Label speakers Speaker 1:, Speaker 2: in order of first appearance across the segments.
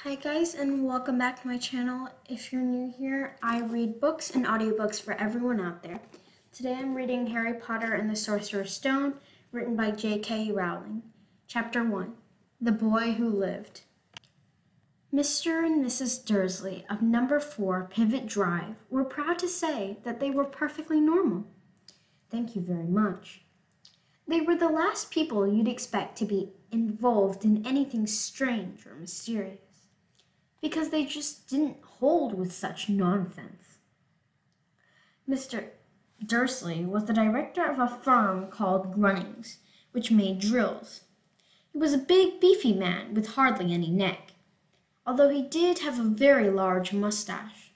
Speaker 1: Hi guys, and welcome back to my channel. If you're new here, I read books and audiobooks for everyone out there. Today I'm reading Harry Potter and the Sorcerer's Stone, written by J.K. Rowling. Chapter 1, The Boy Who Lived. Mr. and Mrs. Dursley of number 4 Pivot Drive were proud to say that they were perfectly normal. Thank you very much. They were the last people you'd expect to be involved in anything strange or mysterious, because they just didn't hold with such nonsense. Mr. Dursley was the director of a firm called Grunnings, which made drills. He was a big, beefy man with hardly any neck, although he did have a very large mustache.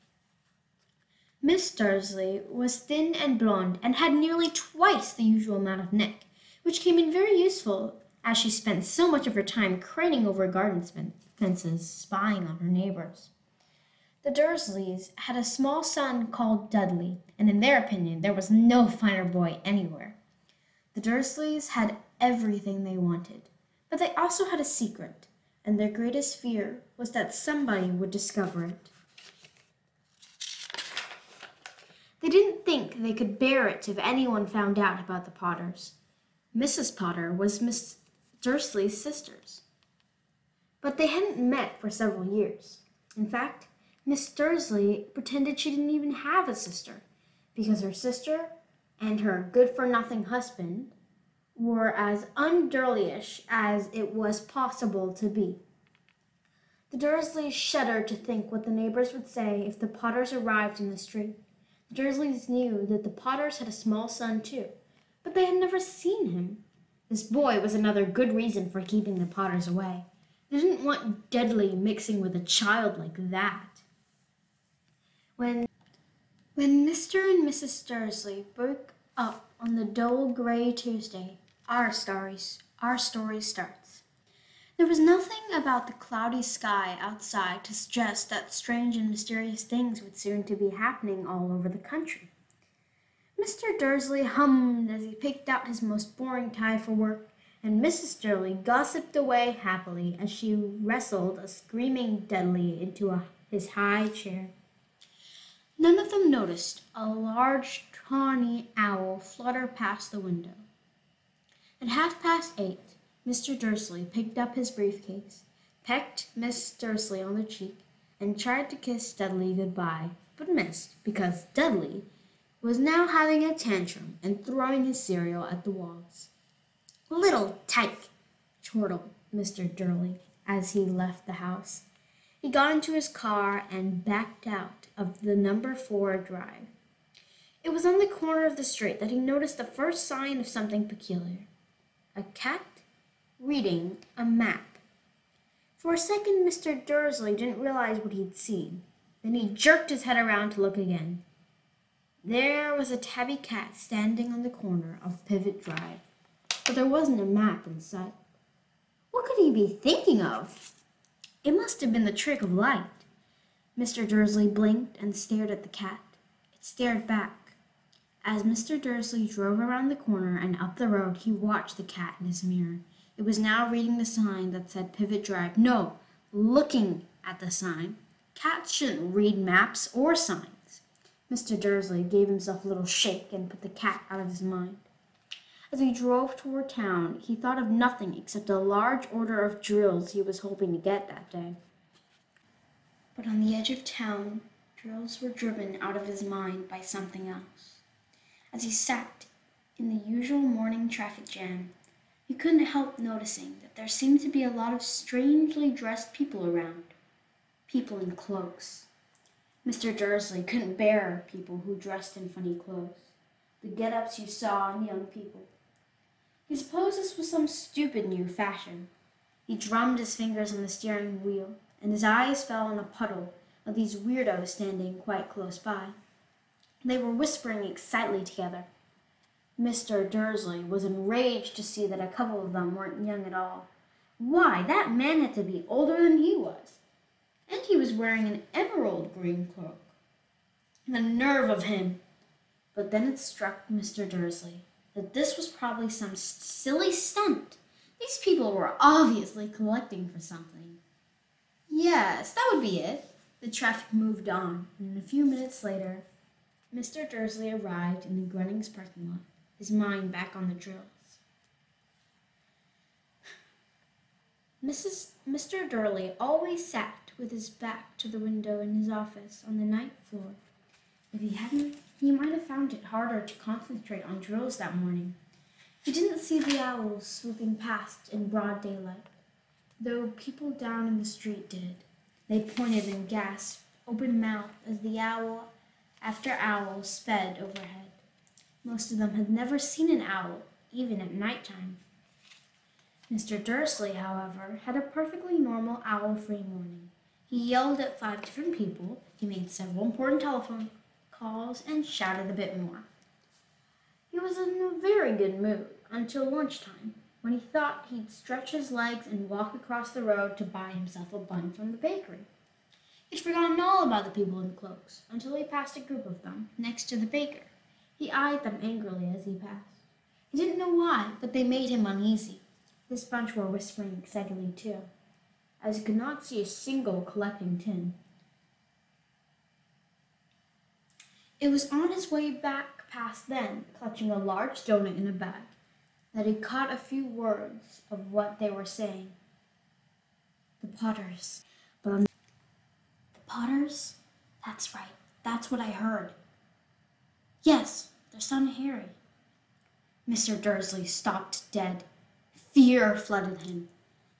Speaker 1: Miss Dursley was thin and blonde and had nearly twice the usual amount of neck, which came in very useful as she spent so much of her time craning over garden fences, spying on her neighbors. The Dursleys had a small son called Dudley, and in their opinion, there was no finer boy anywhere. The Dursleys had everything they wanted, but they also had a secret, and their greatest fear was that somebody would discover it. They didn't think they could bear it if anyone found out about the Potters. Mrs. Potter was Miss Dursley's sisters, but they hadn't met for several years. In fact, Miss Dursley pretended she didn't even have a sister, because her sister and her good-for-nothing husband were as un-Durleyish as it was possible to be. The Dursleys shuddered to think what the neighbors would say if the Potters arrived in the street. The Dursleys knew that the Potters had a small son too, but they had never seen him. This boy was another good reason for keeping the Potters away. They didn't want Dudley mixing with a child like that. When Mr. and Mrs. Dursley broke up on the dull gray Tuesday, our story starts. There was nothing about the cloudy sky outside to suggest that strange and mysterious things would soon to be happening all over the country. Mr. Dursley hummed as he picked out his most boring tie for work, and Mrs. Dursley gossiped away happily as she wrestled a screaming Dudley into his high chair. None of them noticed a large tawny owl flutter past the window. At 8:30, Mr. Dursley picked up his briefcase, pecked Miss Dursley on the cheek, and tried to kiss Dudley goodbye, but missed because Dudley was now having a tantrum and throwing his cereal at the walls. "Little tyke," chortled Mr. Dursley as he left the house. He got into his car and backed out of the number 4 drive. It was on the corner of the street that he noticed the first sign of something peculiar: a cat reading a map. For a second, Mr. Dursley didn't realize what he'd seen. Then he jerked his head around to look again. There was a tabby cat standing on the corner of Pivot Drive, but there wasn't a map in sight. What could he be thinking of? It must have been the trick of light. Mr. Dursley blinked and stared at the cat. It stared back. As Mr. Dursley drove around the corner and up the road, he watched the cat in his mirror. It was now reading the sign that said Pivot Drive. No, looking at the sign. Cats shouldn't read maps or signs. Mr. Dursley gave himself a little shake and put the cat out of his mind. As he drove toward town, he thought of nothing except a large order of drills he was hoping to get that day. But on the edge of town, drills were driven out of his mind by something else. As he sat in the usual morning traffic jam, he couldn't help noticing that there seemed to be a lot of strangely dressed people around. People in cloaks. Mr. Dursley couldn't bear people who dressed in funny clothes, the get-ups you saw in young people. He supposed this was some stupid new fashion. He drummed his fingers on the steering wheel, and his eyes fell on a puddle of these weirdos standing quite close by. They were whispering excitedly together. Mr. Dursley was enraged to see that a couple of them weren't young at all. Why, that man had to be older than he was. And he was wearing an emerald green cloak. The nerve of him! But then it struck Mr. Dursley that this was probably some silly stunt. These people were obviously collecting for something. Yes, that would be it. The traffic moved on, and a few minutes later, Mr. Dursley arrived in the Grunnings parking lot, his mind back on the drills. Mr. Dursley always sat with his back to the window in his office on the ninth floor. If he hadn't, he might have found it harder to concentrate on drills that morning. He didn't see the owls swooping past in broad daylight, though people down in the street did. They pointed and gasped, open-mouthed, as the owl after owl sped overhead. Most of them had never seen an owl, even at nighttime. Mr. Dursley, however, had a perfectly normal owl-free morning. He yelled at 5 different people, he made several important telephone calls, and shouted a bit more. He was in a very good mood until lunchtime, when he thought he'd stretch his legs and walk across the road to buy himself a bun from the bakery. He'd forgotten all about the people in cloaks until he passed a group of them next to the baker. He eyed them angrily as he passed. He didn't know why, but they made him uneasy. This bunch were whispering excitedly too, as he could not see a single collecting tin. It was on his way back past them, clutching a large donut in a bag, that he caught a few words of what they were saying. The Potters. The Potters? That's right. That's what I heard. Yes, their son Harry. Mr. Dursley stopped dead. Fear flooded him.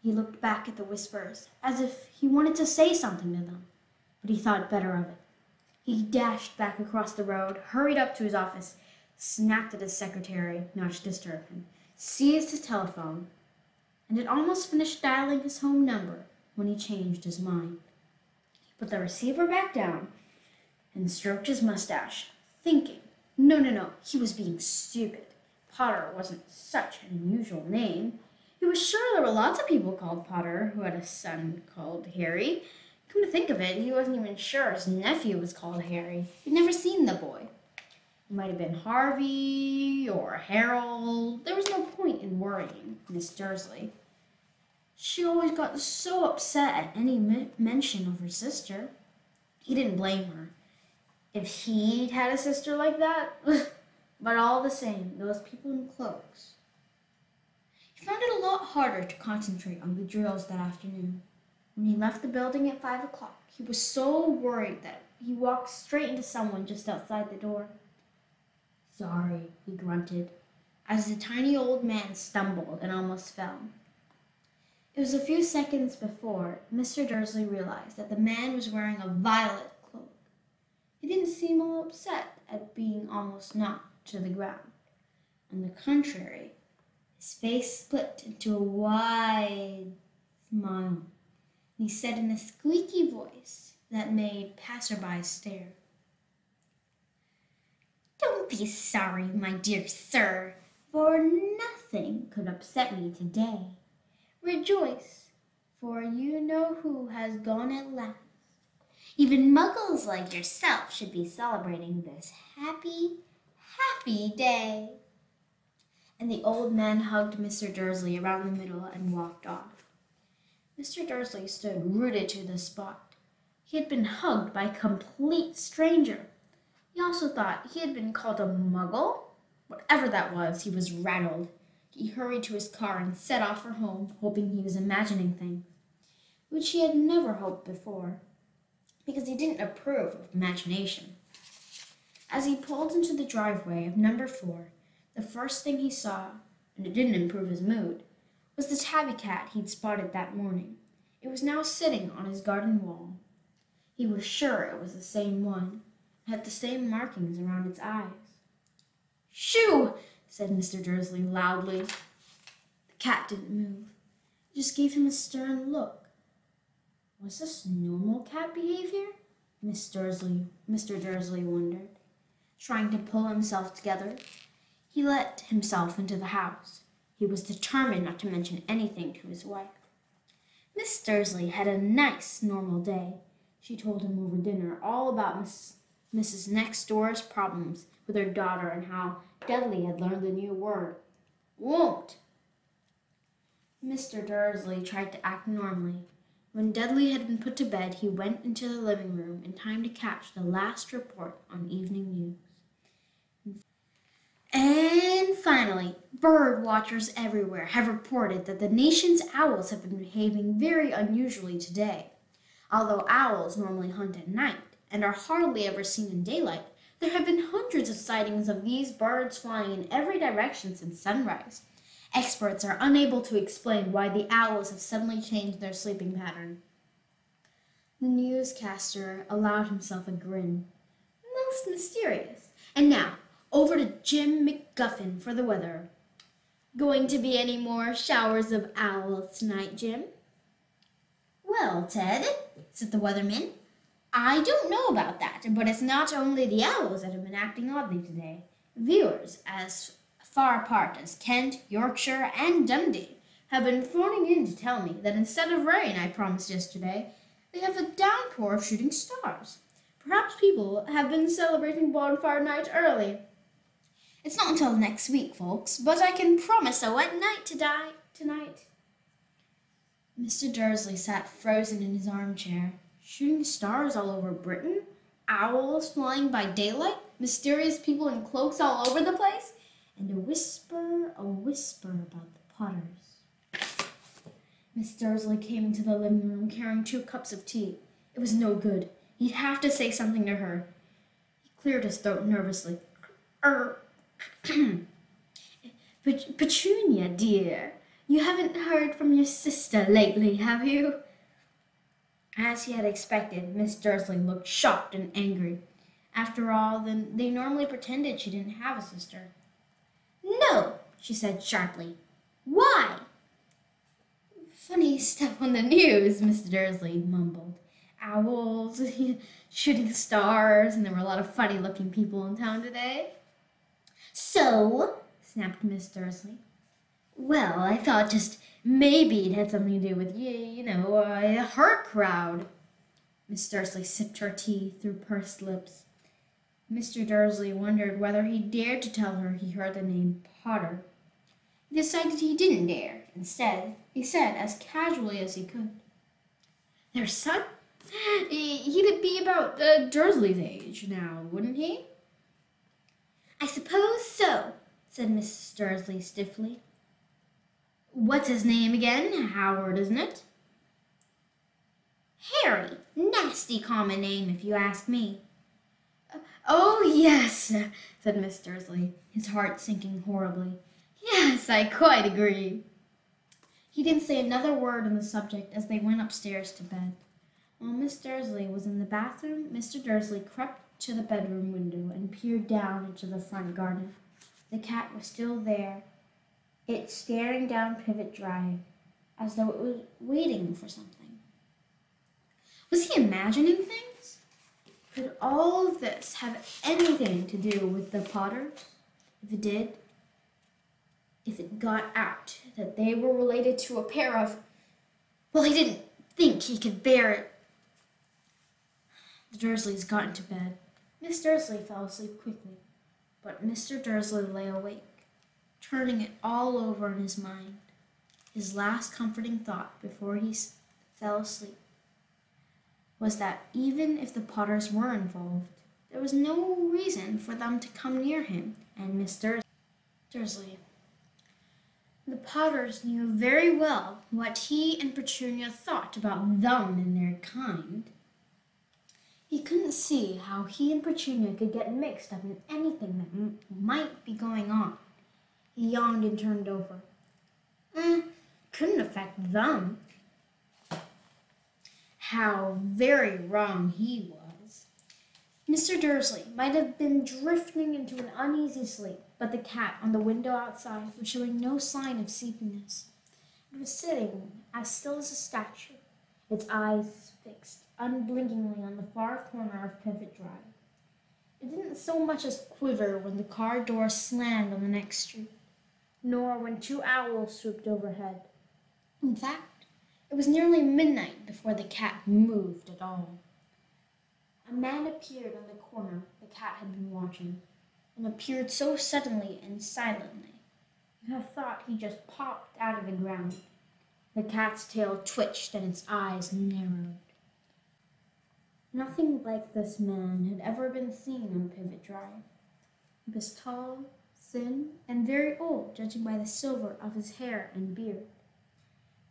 Speaker 1: He looked back at the whispers, as if he wanted to say something to them, but he thought better of it. He dashed back across the road, hurried up to his office, snapped at his secretary, not to disturb him, seized his telephone, and had almost finished dialing his home number when he changed his mind. He put the receiver back down and stroked his mustache, thinking, no, he was being stupid. Potter wasn't such an unusual name. He was sure there were lots of people called Potter who had a son called Harry. Come to think of it, he wasn't even sure his nephew was called Harry. He'd never seen the boy. It might have been Harvey or Harold. There was no point in worrying Miss Dursley. She always got so upset at any mention of her sister. He didn't blame her if he'd had a sister like that. But all the same, those people in cloaks. He found it a lot harder to concentrate on the drills that afternoon. When he left the building at 5 o'clock, he was so worried that he walked straight into someone just outside the door. Sorry, he grunted, as the tiny old man stumbled and almost fell. It was a few seconds before Mr. Dursley realized that the man was wearing a violet cloak. He didn't seem all upset at being almost knocked to the ground. On the contrary, his face split into a wide smile, and he said in a squeaky voice that made passersby stare, "Don't be sorry, my dear sir, for nothing could upset me today. Rejoice, for you know who has gone at last. Even muggles like yourself should be celebrating this happy day." And the old man hugged Mr. Dursley around the middle and walked off. Mr. Dursley stood rooted to the spot. He had been hugged by a complete stranger. He also thought he had been called a muggle. Whatever that was, he was rattled. He hurried to his car and set off for home, hoping he was imagining things, which he had never hoped before, because he didn't approve of imagination. As he pulled into the driveway of number 4, the first thing he saw, and it didn't improve his mood, was the tabby cat he'd spotted that morning. It was now sitting on his garden wall. He was sure it was the same one. It had the same markings around its eyes. "Shoo!" said Mr. Dursley loudly. The cat didn't move. It just gave him a stern look. Was this normal cat behavior? Mr. Dursley wondered. Trying to pull himself together, he let himself into the house. He was determined not to mention anything to his wife. Miss Dursley had a nice, normal day. She told him over dinner all about Mrs. Next Door's problems with her daughter and how Dudley had learned the new word, won't. Mr. Dursley tried to act normally, When Dudley had been put to bed, he went into the living room in time to catch the last report on evening news. And finally, bird watchers everywhere have reported that the nation's owls have been behaving very unusually today. Although owls normally hunt at night and are hardly ever seen in daylight, there have been hundreds of sightings of these birds flying in every direction since sunrise. Experts are unable to explain why the owls have suddenly changed their sleeping pattern. The newscaster allowed himself a grin. Most mysterious. And now, over to Jim McGuffin for the weather. Going to be any more showers of owls tonight, Jim? Well, Ted, said the weatherman, I don't know about that, but it's not only the owls that have been acting oddly today. Viewers, as far apart as Kent, Yorkshire, and Dundee, have been phoning in to tell me that instead of rain I promised yesterday, they have a downpour of shooting stars. Perhaps people have been celebrating bonfire night early. It's not until next week, folks, but I can promise a wet night tonight. Mr. Dursley sat frozen in his armchair. Shooting stars all over Britain? Owls flying by daylight? Mysterious people in cloaks all over the place? And a whisper about the Potters. Miss Dursley came into the living room carrying 2 cups of tea. It was no good. He'd have to say something to her. He cleared his throat nervously. Petunia, dear, you haven't heard from your sister lately, have you? As he had expected, Miss Dursley looked shocked and angry. After all, they normally pretended she didn't have a sister. No, she said sharply. Why? Funny stuff on the news, Mr. Dursley mumbled. Owls, shooting stars, and there were a lot of funny-looking people in town today. So, snapped Miss Dursley. Well, I thought just maybe it had something to do with, her crowd. Miss Dursley sipped her tea through pursed lips. Mr. Dursley wondered whether he dared to tell her he heard the name Potter. He decided he didn't dare. Instead, he said as casually as he could, "Their son? He'd be about Dursley's age now, wouldn't he?" "I suppose so," said Mrs. Dursley stiffly. "What's his name again? Howard, isn't it?" "Harry. Nasty common name, if you ask me." "Oh, yes," said Miss Dursley, his heart sinking horribly. "Yes, I quite agree." He didn't say another word on the subject as they went upstairs to bed. While Miss Dursley was in the bathroom, Mr. Dursley crept to the bedroom window and peered down into the front garden. The cat was still there, it staring down Pivot Drive, as though it was waiting for something. Was he imagining things? Could all of this have anything to do with the Potters? If it did, if it got out that they were related to a pair of... Well, he didn't think he could bear it. The Dursleys got into bed. Miss Dursley fell asleep quickly, but Mr. Dursley lay awake, turning it all over in his mind. His last comforting thought before he fell asleep was that even if the Potters were involved, there was no reason for them to come near him and Miss Dursley. The Potters knew very well what he and Petunia thought about them and their kind. He couldn't see how he and Petunia could get mixed up in anything that might be going on. He yawned and turned over. Couldn't affect them. How very wrong he was. Mr. Dursley might have been drifting into an uneasy sleep, but the cat on the window outside was showing no sign of sleepiness. It was sitting as still as a statue, its eyes fixed unblinkingly on the far corner of Pivot Drive. It didn't so much as quiver when the car door slammed on the next street, nor when 2 owls swooped overhead. In fact, it was nearly midnight before the cat moved at all. A man appeared on the corner the cat had been watching, and appeared so suddenly and silently, you have thought he just popped out of the ground. The cat's tail twitched and its eyes narrowed. Nothing like this man had ever been seen on Pivot Drive. He was tall, thin, and very old, judging by the silver of his hair and beard,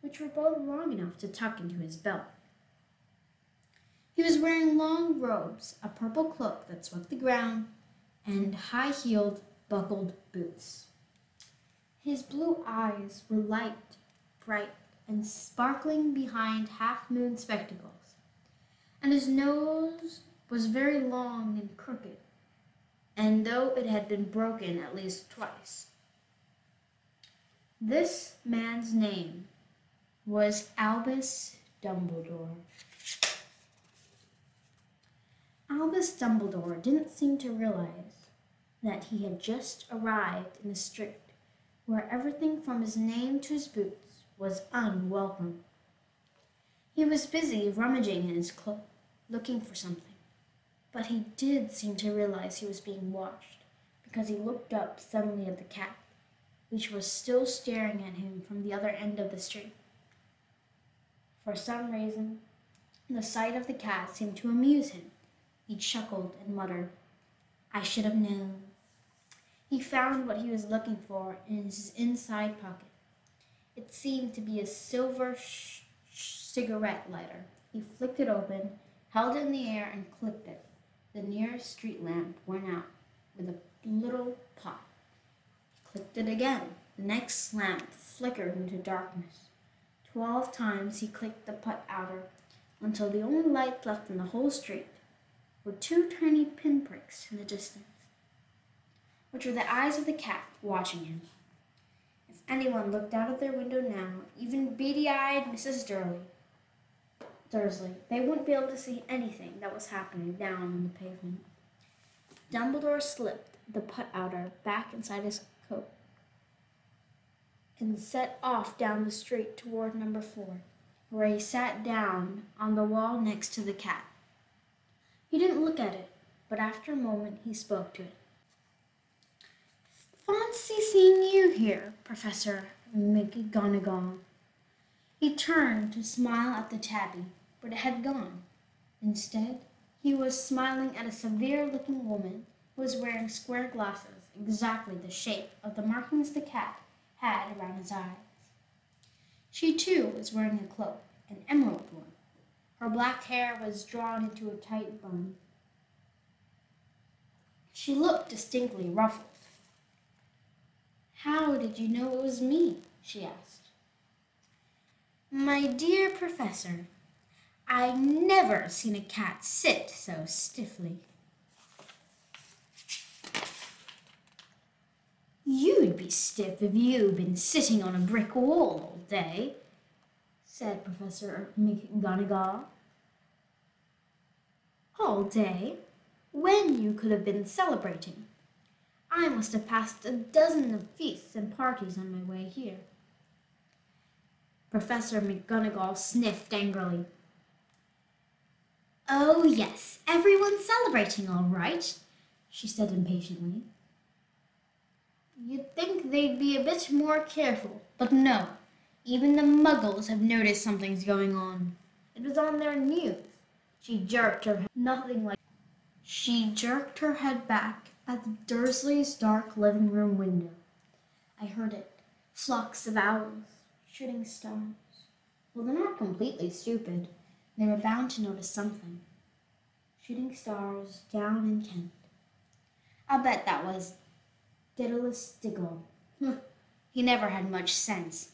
Speaker 1: which were both long enough to tuck into his belt. He was wearing long robes, a purple cloak that swept the ground, and high-heeled, buckled boots. His blue eyes were light, bright, and sparkling behind half-moon spectacles, and his nose was very long and crooked, and though it had been broken at least twice. This man's name was Albus Dumbledore. Albus Dumbledore didn't seem to realize that he had just arrived in a street where everything from his name to his boots was unwelcome. He was busy rummaging in his cloak, looking for something, but he did seem to realize he was being watched because he looked up suddenly at the cat, which was still staring at him from the other end of the street. For some reason, the sight of the cat seemed to amuse him. He chuckled and muttered, "I should have known." He found what he was looking for in his inside pocket. It seemed to be a silver cigarette lighter. He flicked it open, held it in the air, and clicked it. The nearest street lamp went out with a little pop. He clicked it again. The next lamp flickered into darkness. 12 times he clicked the put outer until the only light left in the whole street were 2 tiny pinpricks in the distance, which were the eyes of the cat watching him. If anyone looked out of their window now, even beady-eyed Mrs. Dursley, they wouldn't be able to see anything that was happening down on the pavement. Dumbledore slipped the put-outer back inside his coat and set off down the street toward number 4, where he sat down on the wall next to the cat. He didn't look at it, but after a moment he spoke to it. "Fancy seeing you here, Professor McGonagall." He turned to smile at the tabby, but it had gone. Instead, he was smiling at a severe-looking woman who was wearing square glasses, exactly the shape of the markings the cat had around his eyes. She, too, was wearing a cloak, an emerald one. Her black hair was drawn into a tight bun. She looked distinctly ruffled. "How did you know it was me?" she asked. "My dear Professor, I never seen a cat sit so stiffly." "You'd be stiff if you'd been sitting on a brick wall all day," said Professor McGonagall. "All day? When you could have been celebrating. I must have passed a dozen of feasts and parties on my way here." Professor McGonagall sniffed angrily. "Oh, yes, everyone's celebrating all right," she said impatiently. "You'd think they'd be a bit more careful, but no. Even the Muggles have noticed something's going on. It was on their news." She jerked her head back at the Dursleys' dark living room window. "I heard it. Flocks of owls, shooting stars. Well, they're not completely stupid. They were bound to notice something. Shooting stars down in Kent. I'll bet that was Diddlus Diggle. He never had much sense."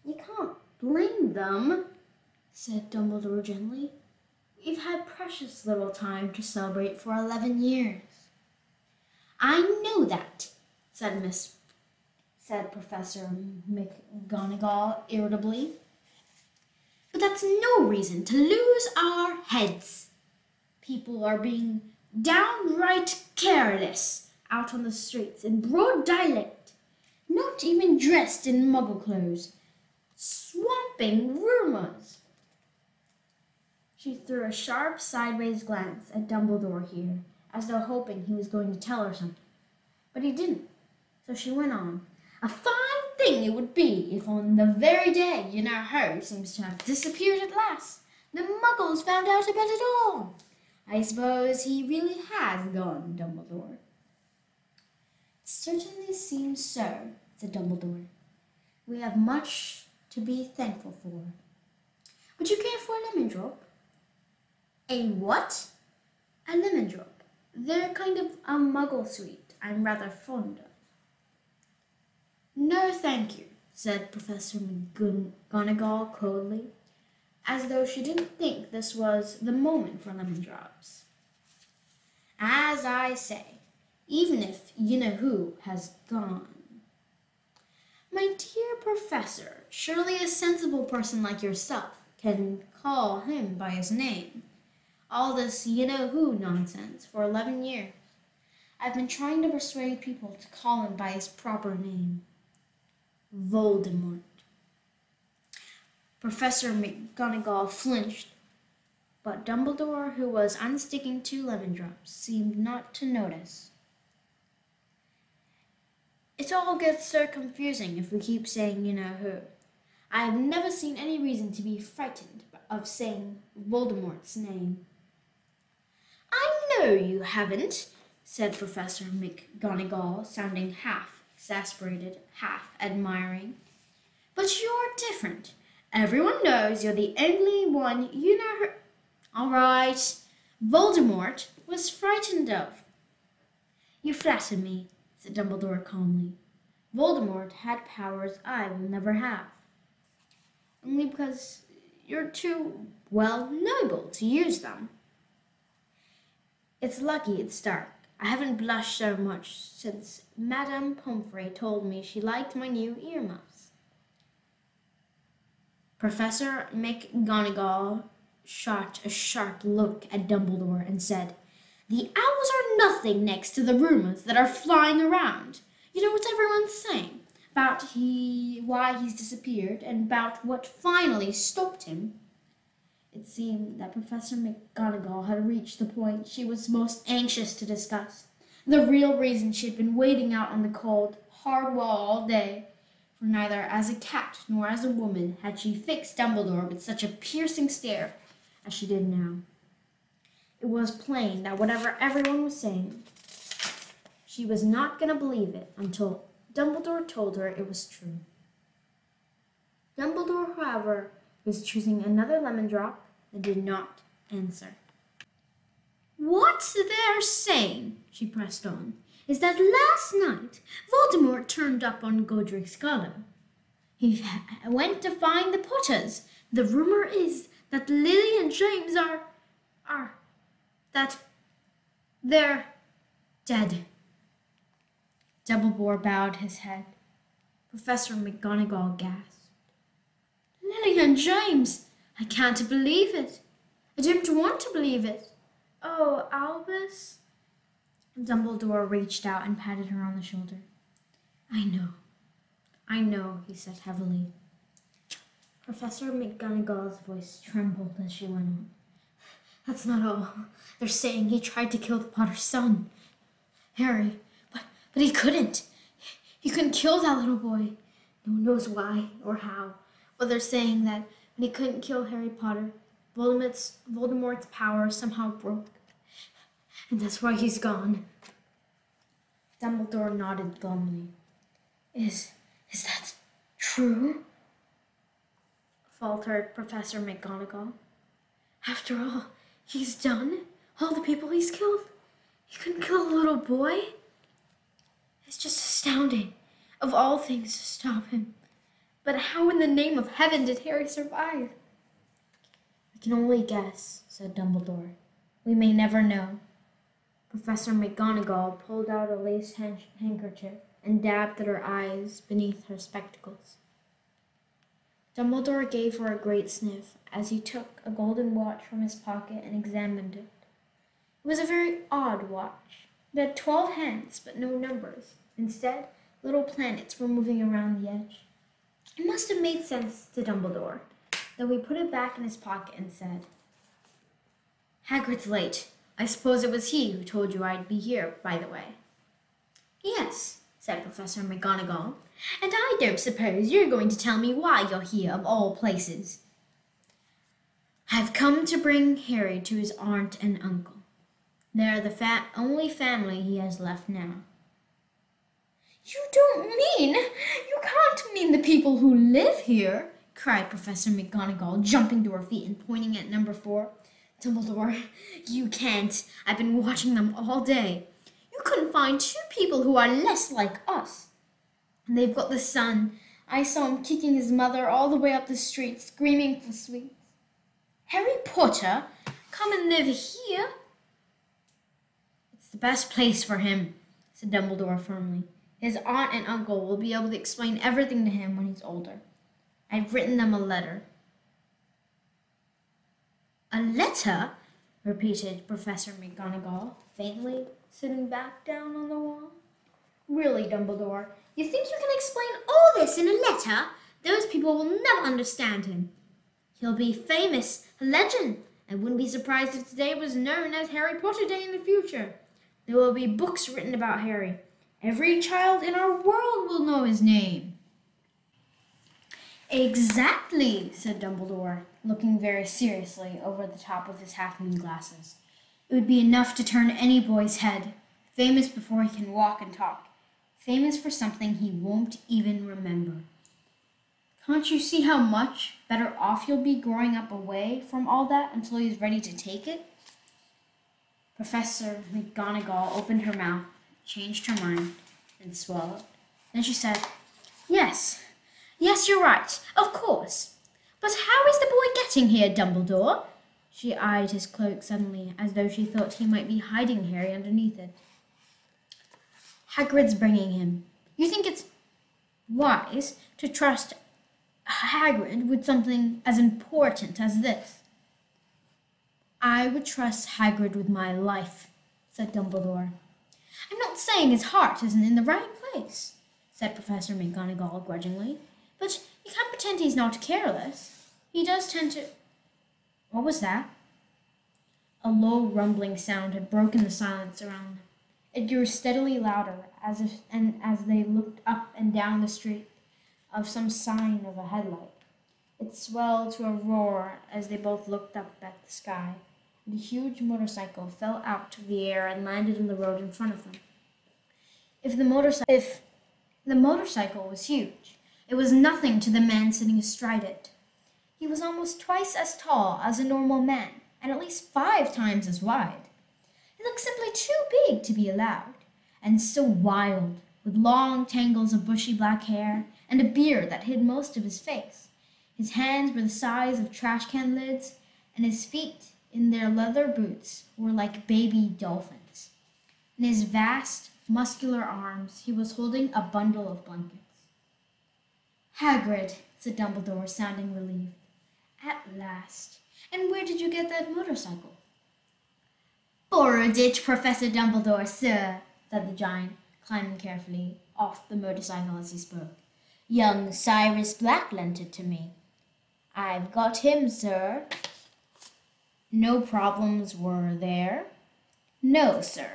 Speaker 1: "You can't blame them," said Dumbledore gently. "We've had precious little time to celebrate for 11 years. "I know that," said Professor McGonagall irritably. "But that's no reason to lose our heads. People are being downright careless out on the streets in broad daylight, not even dressed in Muggle clothes, swamping rumors." She threw a sharp sideways glance at Dumbledore here, as though hoping he was going to tell her something. But he didn't, so she went on. "A fine thing it would be if on the very day you now heard seems to have disappeared at last, the Muggles found out about it all. I suppose he really has gone, Dumbledore. It certainly seems so, said Dumbledore. We have much to be thankful for. Would you care for a lemon drop? A what? A lemon drop. They're kind of a Muggle sweet I'm rather fond of. No, thank you, said Professor McGonagall coldly, as though she didn't think this was the moment for lemon drops. As I say, even if you-know-who has gone. My dear Professor, surely a sensible person like yourself can call him by his name. All this you-know-who nonsense for 11 years. I've been trying to persuade people to call him by his proper name. Voldemort. Professor McGonagall flinched, but Dumbledore, who was unsticking 2 lemon drops, seemed not to notice. It all gets so confusing if we keep saying you-know-who. I have never seen any reason to be frightened of saying Voldemort's name. I know you haven't, said Professor McGonagall, sounding half exasperated, half admiring. But you're different. Everyone knows you're the only one you-know-who. All right, Voldemort was frightened of. You flatter me, said Dumbledore calmly. Voldemort had powers I will never have. Only because you're too, well, noble to use them. It's lucky it's dark. I haven't blushed so much since Madame Pomfrey told me she liked my new earmuffs. Professor McGonagall shot a sharp look at Dumbledore and said, The owls are nothing next to the rumors that are flying around. You know what everyone's saying about why he's disappeared and about what finally stopped him. It seemed that Professor McGonagall had reached the point she was most anxious to discuss, the real reason she had been waiting out on the cold, hard wall all day. For neither as a cat nor as a woman had she fixed Dumbledore with such a piercing stare as she did now. It was plain that whatever everyone was saying, she was not going to believe it until Dumbledore told her it was true. Dumbledore, however, was choosing another lemon drop and did not answer. What they're saying, she pressed on, is that last night Voldemort turned up on Godric's Hollow. He went to find the Potters. The rumor is that Lily and James that they're dead. Dumbledore bowed his head. Professor McGonagall gasped. Lily and James! I can't believe it. I didn't want to believe it. Oh, Albus. Dumbledore reached out and patted her on the shoulder. I know, he said heavily. Professor McGonagall's voice trembled as she went on. That's not all. They're saying he tried to kill the Potter's son, Harry, but he couldn't. He couldn't kill that little boy. No one knows why or how, but they're saying that when he couldn't kill Harry Potter, Voldemort's power somehow broke, and that's why he's gone. Dumbledore nodded glumly. Is that true? Faltered Professor McGonagall. After all he's done, all the people he's killed, he couldn't kill a little boy? It's just astounding, of all things, to stop him. But how in the name of heaven did Harry survive? We can only guess, said Dumbledore. We may never know. Professor McGonagall pulled out a lace handkerchief and dabbed at her eyes beneath her spectacles. Dumbledore gave her a great sniff as he took a golden watch from his pocket and examined it. It was a very odd watch. It had 12 hands, but no numbers. Instead, little planets were moving around the edge. It must have made sense to Dumbledore, though he put it back in his pocket and said, Hagrid's late. I suppose it was he who told you I'd be here, by the way. Yes, said Professor McGonagall,
Speaker 2: And I don't suppose you're going to tell me why you're here of all places.
Speaker 1: I've come to bring Harry to his aunt and uncle. They're the only family he has left now.
Speaker 2: You don't mean, you can't mean the people who live here, cried Professor McGonagall, jumping to her feet and pointing at number 4. Dumbledore, you can't. I've been watching them all day. You couldn't find 2 people who are less like us. And they've got the son. I saw him kicking his mother all the way up the street, screaming for sweets. Harry Potter, come and live here.
Speaker 1: It's the best place for him, said Dumbledore firmly. His aunt and uncle will be able to explain everything to him when he's older. I've written them a letter.
Speaker 2: A letter?
Speaker 1: Repeated Professor McGonagall, faintly, sitting back down on the wall.
Speaker 2: Really, Dumbledore, you think you can explain all this in a letter? Those people will never understand him. He'll be famous, a legend. I wouldn't be surprised if today was known as Harry Potter Day in the future. There will be books written about Harry. Every child in our world will know his name.
Speaker 1: Exactly, said Dumbledore, looking very seriously over the top of his half-moon glasses. It would be enough to turn any boy's head. Famous before he can walk and talk. Famous for something he won't even remember. Can't you see how much better off you'll be growing up away from all that until he's ready to take it? Professor McGonagall opened her mouth, changed her mind, and swallowed. Then she said, Yes, you're right, of course. But how is the boy getting here, Dumbledore? She eyed his cloak suddenly, as though she thought he might be hiding Harry underneath it. Hagrid's bringing him. You think it's wise to trust Hagrid with something as important as this? I would trust Hagrid with my life, said Dumbledore. I'm not saying his heart isn't in the right place, said Professor McGonagall grudgingly, but you can't pretend he's not careless. He does tend to... What was that? A low rumbling sound had broken the silence around them. It grew steadily louder as they looked up and down the street of some sign of a headlight. It swelled to a roar as they both looked up at the sky. The huge motorcycle fell out of the air and landed on the road in front of them. If the motorcycle was huge, it was nothing to the man sitting astride it. He was almost twice as tall as a normal man, and at least 5 times as wide. He looked simply too big to be allowed, and so wild, with long tangles of bushy black hair and a beard that hid most of his face. His hands were the size of trash can lids, and his feet, in their leather boots, were like baby dolphins. In his vast, muscular arms, he was holding a bundle of blankets. Hagrid, said Dumbledore, sounding relieved. At last. And where did you get that motorcycle?
Speaker 2: Borrowed it, Professor Dumbledore, sir, said the giant, climbing carefully off the motorcycle as he spoke. Young Sirius Black lent it to me. I've got him, sir.
Speaker 1: No problems were there?
Speaker 2: No, sir.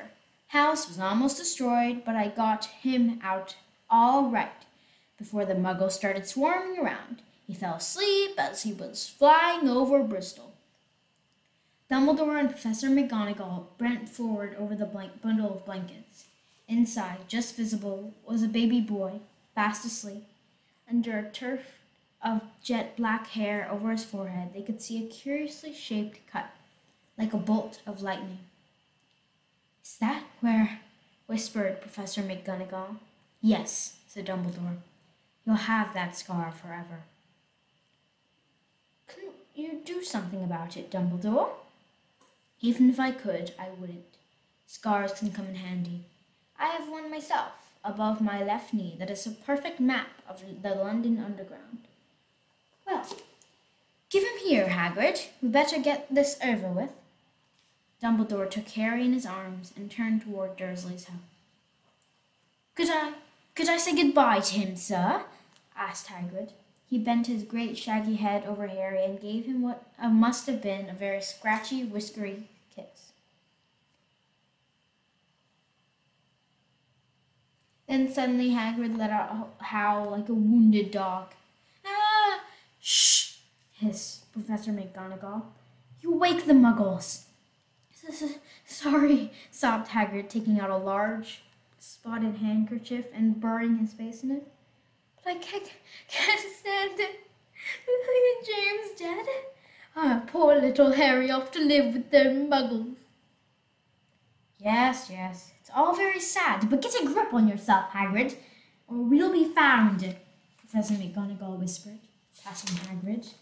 Speaker 2: House was almost destroyed, but I got him out all right before the muggles started swarming around. He fell asleep as he was flying over Bristol.
Speaker 1: Dumbledore and Professor McGonagall bent forward over the bundle of blankets. Inside, just visible, was a baby boy, fast asleep. Under a tuft of jet black hair over his forehead, they could see a curiously shaped cut, like a bolt of lightning. Is that where? Whispered Professor McGonagall. Yes, said Dumbledore. You'll have that scar forever. Couldn't you do something about it, Dumbledore? Even if I could, I wouldn't. Scars can come in handy. I have one myself, above my left knee, that is a perfect map of the London Underground. Well, give him here, Hagrid. We better get this over with. Dumbledore took Harry in his arms and turned toward Dursley's house. Could I say goodbye to him, sir? Asked Hagrid. He bent his great shaggy head over Harry and gave him what must have been a very scratchy, whiskery kiss.
Speaker 2: Then suddenly Hagrid let out a howl like a wounded dog. Ah! Shh! Hissed Professor McGonagall. You wake the muggles. Sorry, sobbed Hagrid, taking out a large spotted handkerchief and burying his face in it. But I can't stand it. James dead? Ah, poor little Harry off to live with the muggles. Yes, it's all very sad, but get a grip on yourself, Hagrid, or we'll be found, Professor McGonagall whispered, passing Hagrid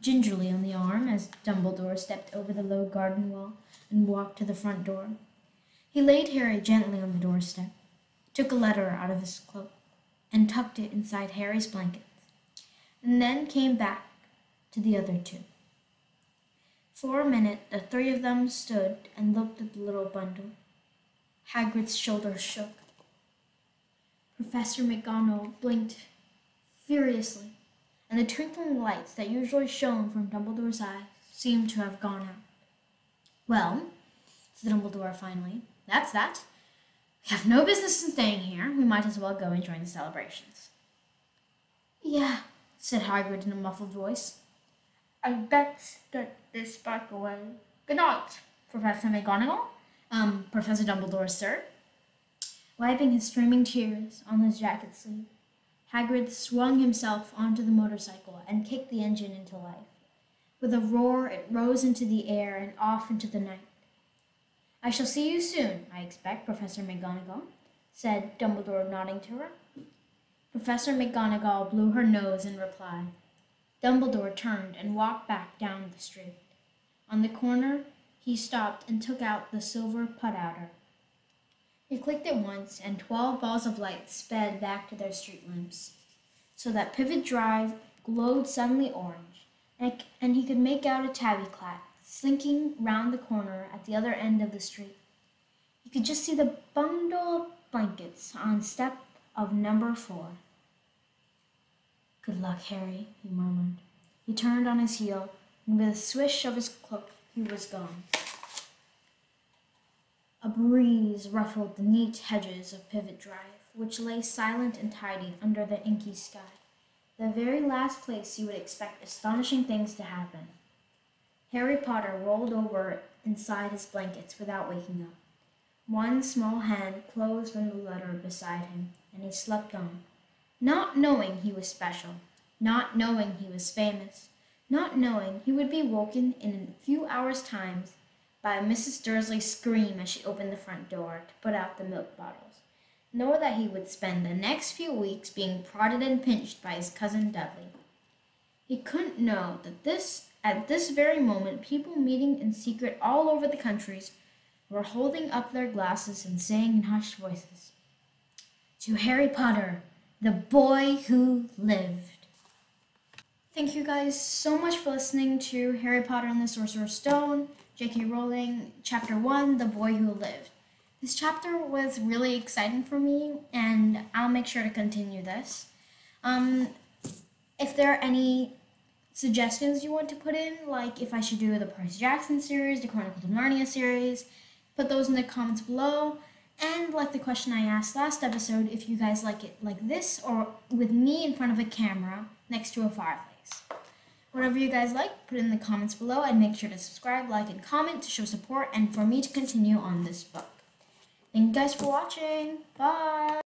Speaker 2: gingerly on the arm as Dumbledore stepped over the low garden wall and walked to the front door. He laid Harry gently on the doorstep, took a letter out of his cloak, and tucked it inside Harry's blankets, and then came back to the other two. For a minute, the three of them stood and looked at the little bundle. Hagrid's shoulders shook. Professor McGonagall blinked furiously, and the twinkling lights that usually shone from Dumbledore's eyes seemed to have gone out. Well, said Dumbledore finally, that's that. We have no business in staying here. We might as well go and join the celebrations. Yeah, said Hagrid in a muffled voice. I'd best get this back away. Good night, Professor McGonagall. Professor Dumbledore, sir. Wiping his streaming tears on his jacket sleeve, Hagrid swung himself onto the motorcycle and kicked the engine into life. With a roar, it rose into the air and off into the night. I shall see you soon, I expect, Professor McGonagall, said Dumbledore, nodding to her. Professor McGonagall blew her nose in reply. Dumbledore turned and walked back down the street. On the corner, he stopped and took out the silver put-outer. He clicked it once, and 12 balls of light sped back to their street lamps, so that Pivot Drive glowed suddenly orange, and he could make out a tabby-cat slinking round the corner at the other end of the street. He could just see the bundle of blankets on step of number 4. Good luck, Harry, he murmured. He turned on his heel, and with a swish of his cloak, he was gone. A breeze ruffled the neat hedges of Pivot Drive, which lay silent and tidy under the inky sky, the very last place you would expect astonishing things to happen. Harry Potter rolled over inside his blankets without waking up. One small hand closed on the letter beside him, and he slept on, not knowing he was special, not knowing he was famous, not knowing he would be woken in a few hours' time by Mrs. Dursley's scream as she opened the front door to put out the milk bottles, nor that he would spend the next few weeks being prodded and pinched by his cousin Dudley. He couldn't know that at this very moment, people meeting in secret all over the countries were holding up their glasses and saying in hushed voices, "To Harry Potter, the boy who lived." Thank you guys so much for listening to Harry Potter and the Sorcerer's Stone, J.K. Rowling, Chapter 1, The Boy Who Lived. This chapter was really exciting for me, and I'll make sure to continue this. If there are any suggestions you want to put in, like if I should do the Percy Jackson series, the Chronicles of Narnia series, put those in the comments below. And like the question I asked last episode, if you guys like it like this or with me in front of a camera next to a fireplace. Whatever you guys like, put it in the comments below, and make sure to subscribe, like, and comment to show support and for me to continue on this book. Thank you guys for watching. Bye!